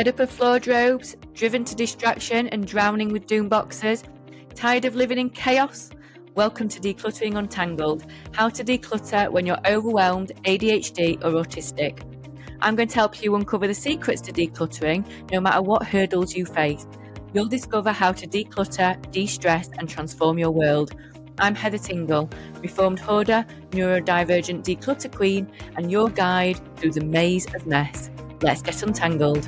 Fed up of floor robes, driven to distraction and drowning with doom boxes? Tired of living in chaos? Welcome to Decluttering Untangled, how to declutter when you're overwhelmed, ADHD or autistic. I'm going to help you uncover the secrets to decluttering, no matter what hurdles you face. You'll discover how to declutter, de-stress and transform your world. I'm Heather Tingle, reformed hoarder, neurodivergent declutter queen, and your guide through the maze of mess. Let's get untangled.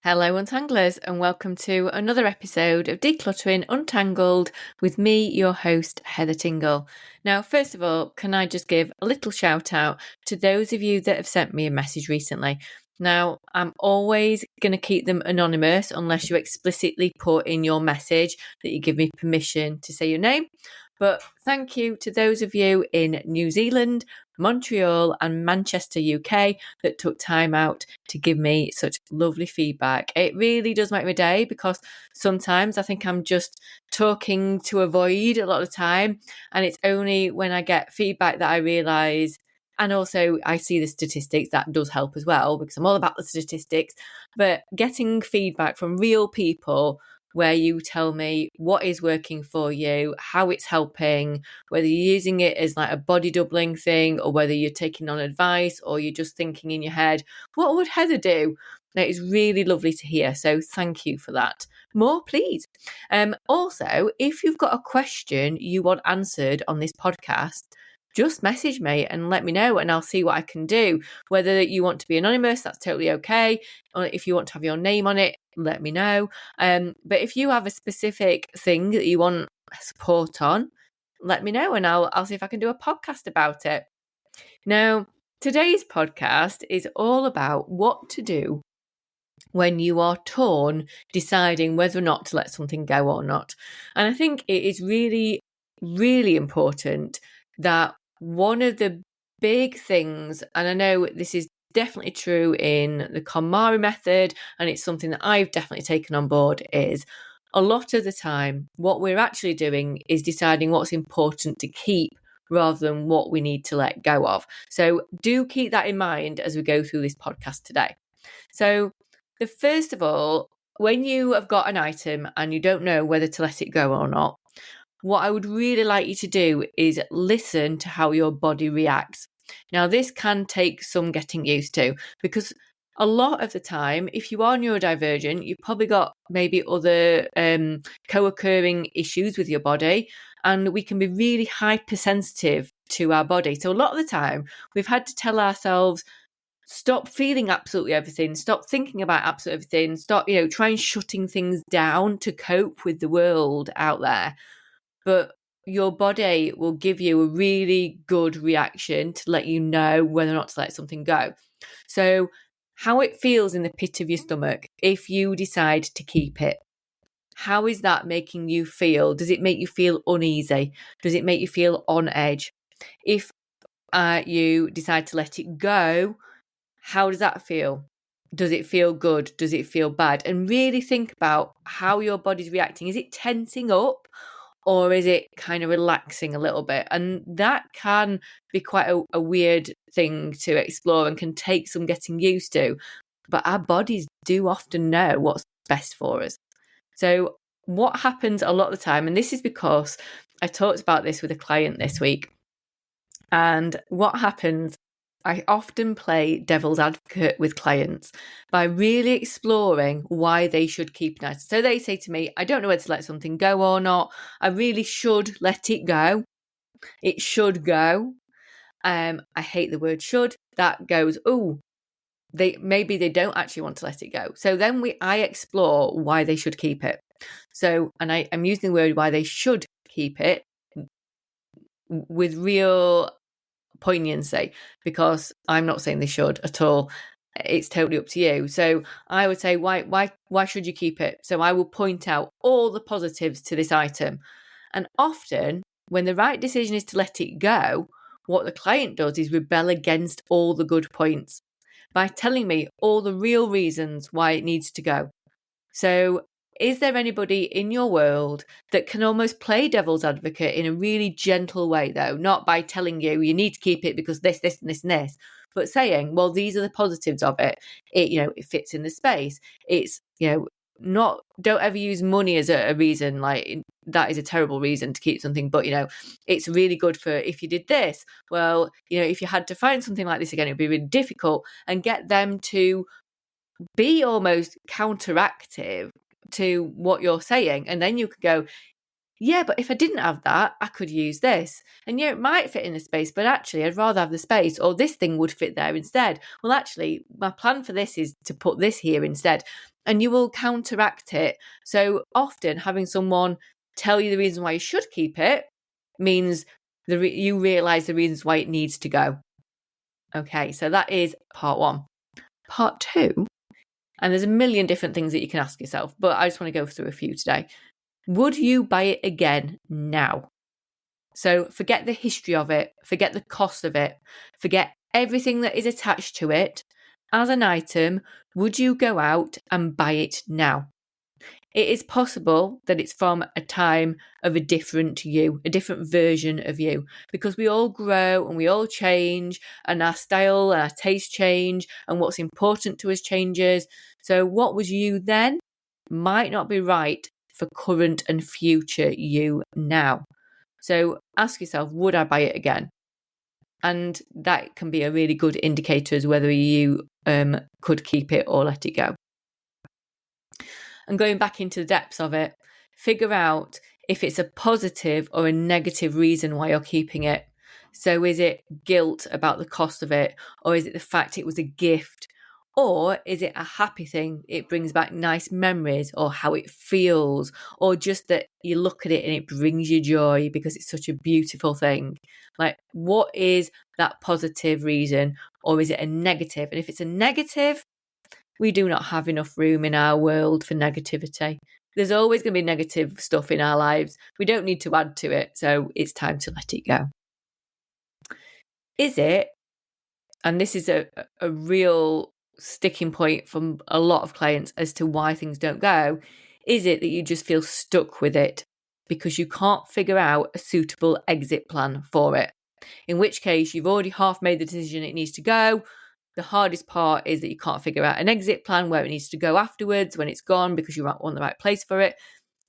Hello Untanglers, and welcome to another episode of Decluttering Untangled with me, your host, Heather Tingle. Now, first of all, can I just give a little shout out to those of you that have sent me a message recently. Now, I'm always going to keep them anonymous unless you explicitly put in your message that you give me permission to say your name. But thank you to those of you in New Zealand, Montreal and Manchester, UK that took time out to give me such lovely feedback. It really does make my day because sometimes I think I'm just talking to a void a lot of the time, and it's only when I get feedback that I realise. And also I see the statistics, that does help as well because I'm all about the statistics, but getting feedback from real people where you tell me what is working for you, how it's helping, whether you're using it as like a body doubling thing or whether you're taking on advice or you're just thinking in your head, what would Heather do? That is really lovely to hear. So thank you for that. More, please. Also, if you've got a question you want answered on this podcast, just message me and let me know and I'll see what I can do. Whether you want to be anonymous, that's totally okay. Or if you want to have your name on it, let me know. But if you have a specific thing that you want support on, let me know and I'll see if I can do a podcast about it. Now, today's podcast is all about what to do when you are torn, deciding whether or not to let something go or not. And I think it is really, really important that one of the big things, and I know this is definitely true in the KonMari method, and it's something that I've definitely taken on board, is a lot of the time what we're actually doing is deciding what's important to keep rather than what we need to let go of. So do keep that in mind as we go through this podcast today. So first of all, when you have got an item and you don't know whether to let it go or not, what I would really like you to do is listen to how your body reacts. Now, this can take some getting used to because a lot of the time, if you are neurodivergent, you've probably got maybe other co-occurring issues with your body, and we can be really hypersensitive to our body. So a lot of the time, we've had to tell ourselves, stop feeling absolutely everything, stop thinking about absolutely everything, stop, trying shutting things down to cope with the world out there. But your body will give you a really good reaction to let you know whether or not to let something go. So how it feels in the pit of your stomach if you decide to keep it. How is that making you feel? Does it make you feel uneasy? Does it make you feel on edge? If you decide to let it go, how does that feel? Does it feel good? Does it feel bad? And really think about how your body's reacting. Is it tensing up? Or is it kind of relaxing a little bit? And that can be quite a weird thing to explore and can take some getting used to. But our bodies do often know what's best for us. So what happens a lot of the time, and this is because I talked about this with a client this week, and what happens, I often play devil's advocate with clients by really exploring why they should keep an item. So they say to me, I don't know whether to let something go or not. I really should let it go. It should go. I hate the word should. That goes, maybe they don't actually want to let it go. So then I explore why they should keep it. So, and I'm using the word why they should keep it with real poignancy, because I'm not saying they should at all. It's totally up to you. So I would say, why should you keep it? So I will point out all the positives to this item. And often when the right decision is to let it go, what the client does is rebel against all the good points by telling me all the real reasons why it needs to go. So is there anybody in your world that can almost play devil's advocate in a really gentle way, though, not by telling you need to keep it because this, this, and this, and this, but saying, well, these are the positives of it. It fits in the space. It's, not, don't ever use money as a reason. Like, that is a terrible reason to keep something, but it's really good for if you did this. Well, if you had to find something like this again, it'd be really difficult, and get them to be almost counteractive to what you're saying. And then you could go, yeah, but if I didn't have that, I could use this. And it might fit in the space, but actually I'd rather have the space, or this thing would fit there instead. Well, actually, my plan for this is to put this here instead. And you will counteract it. So often having someone tell you the reason why you should keep it means you realise the reasons why it needs to go. Okay, so that is part one. Part two, and there's a million different things that you can ask yourself, but I just want to go through a few today. Would you buy it again now? So forget the history of it, forget the cost of it, forget everything that is attached to it. As an item, would you go out and buy it now? It is possible that it's from a time of a different you, a different version of you, because we all grow and we all change, and our style and our taste change, and what's important to us changes. So what was you then might not be right for current and future you now. So ask yourself, would I buy it again? And that can be a really good indicator as whether you could keep it or let it go. And going back into the depths of it, figure out if it's a positive or a negative reason why you're keeping it. So is it guilt about the cost of it? Or is it the fact it was a gift? Or is it a happy thing? It brings back nice memories, or how it feels, or just that you look at it and it brings you joy because it's such a beautiful thing. Like, what is that positive reason, or is it a negative? And if it's a negative, we do not have enough room in our world for negativity. There's always going to be negative stuff in our lives. We don't need to add to it, so it's time to let it go. Is it, and this is a real sticking point from a lot of clients as to why things don't go, is it that you just feel stuck with it because you can't figure out a suitable exit plan for it? In which case, you've already half made the decision it needs to go. The hardest part is that you can't figure out an exit plan where it needs to go afterwards when it's gone because you're not in the right place for it.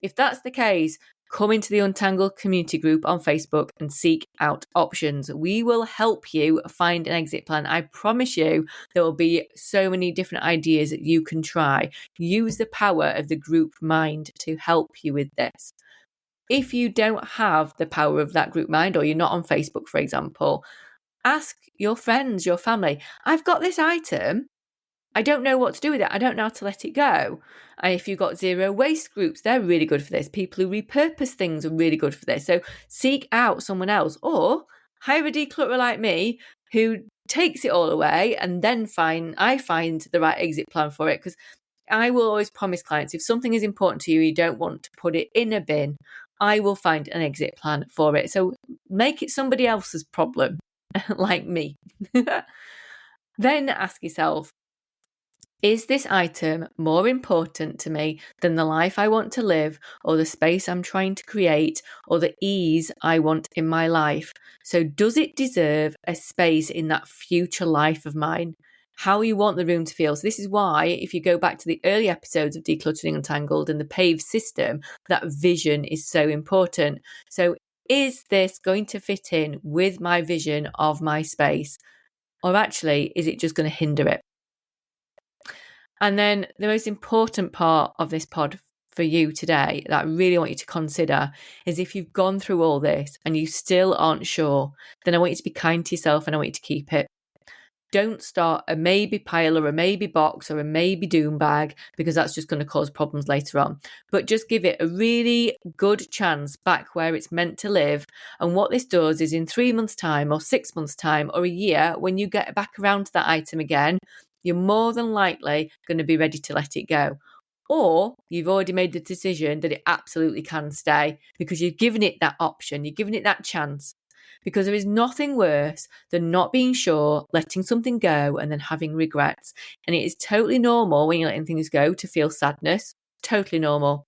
If that's the case, come into the Untangled community group on Facebook and seek out options. We will help you find an exit plan. I promise you there will be so many different ideas that you can try. Use the power of the group mind to help you with this. If you don't have the power of that group mind, or you're not on Facebook, for example, ask your friends, your family, I've got this item. I don't know what to do with it. I don't know how to let it go. And if you've got zero waste groups, they're really good for this. People who repurpose things are really good for this. So seek out someone else, or hire a declutterer like me who takes it all away, and then I find the right exit plan for it. Because I will always promise clients, if something is important to you, you don't want to put it in a bin, I will find an exit plan for it. So make it somebody else's problem, like me. Then ask yourself, is this item more important to me than the life I want to live, or the space I'm trying to create, or the ease I want in my life? So does it deserve a space in that future life of mine? How you want the room to feel. So this is why, if you go back to the early episodes of Decluttering Untangled and the PAVE system, that vision is so important. So is this going to fit in with my vision of my space? Or actually, is it just going to hinder it? And then the most important part of this pod for you today that I really want you to consider is, if you've gone through all this and you still aren't sure, then I want you to be kind to yourself and I want you to keep it. Don't start a maybe pile or a maybe box or a maybe doom bag, because that's just going to cause problems later on. But just give it a really good chance back where it's meant to live. And what this does is, in 3 months' time or 6 months' time or a year, when you get back around to that item again, you're more than likely going to be ready to let it go. Or you've already made the decision that it absolutely can stay, because you've given it that option, you've given it that chance. Because there is nothing worse than not being sure, letting something go, and then having regrets. And it is totally normal when you're letting things go to feel sadness. totally normal.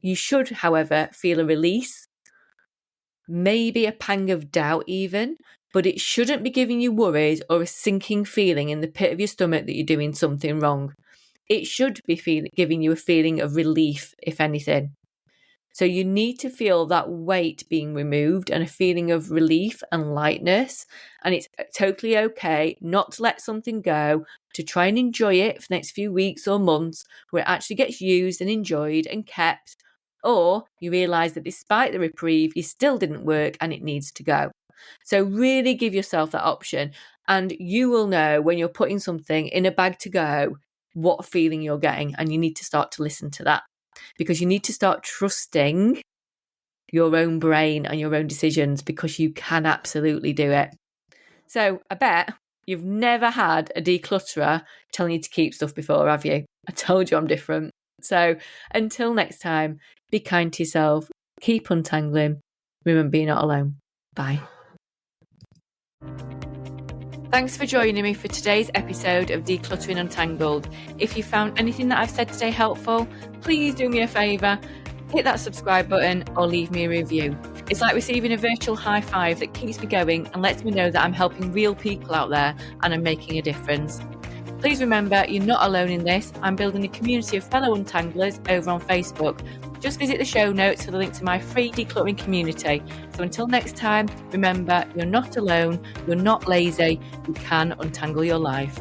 You should, however, feel a release, maybe a pang of doubt even, but it shouldn't be giving you worries or a sinking feeling in the pit of your stomach that you're doing something wrong. It should be giving you a feeling of relief, if anything. So you need to feel that weight being removed and a feeling of relief and lightness. And it's totally okay not to let something go, to try and enjoy it for the next few weeks or months where it actually gets used and enjoyed and kept. Or you realise that despite the reprieve, you still didn't work and it needs to go. So really give yourself that option, and you will know when you're putting something in a bag to go what feeling you're getting, and you need to start to listen to that, because you need to start trusting your own brain and your own decisions, because you can absolutely do it. So I bet you've never had a declutterer telling you to keep stuff before, have you? I told you I'm different. So until next time, be kind to yourself, keep untangling, remember you're not alone. Bye. Thanks for joining me for today's episode of Decluttering Untangled. If you found anything that I've said today helpful, please do me a favour, hit that subscribe button or leave me a review. It's like receiving a virtual high five that keeps me going and lets me know that I'm helping real people out there and I'm making a difference. Please remember, you're not alone in this. I'm building a community of fellow untanglers over on Facebook. Just visit the show notes for the link to my free decluttering community. So until next time, remember, you're not alone, you're not lazy, you can untangle your life.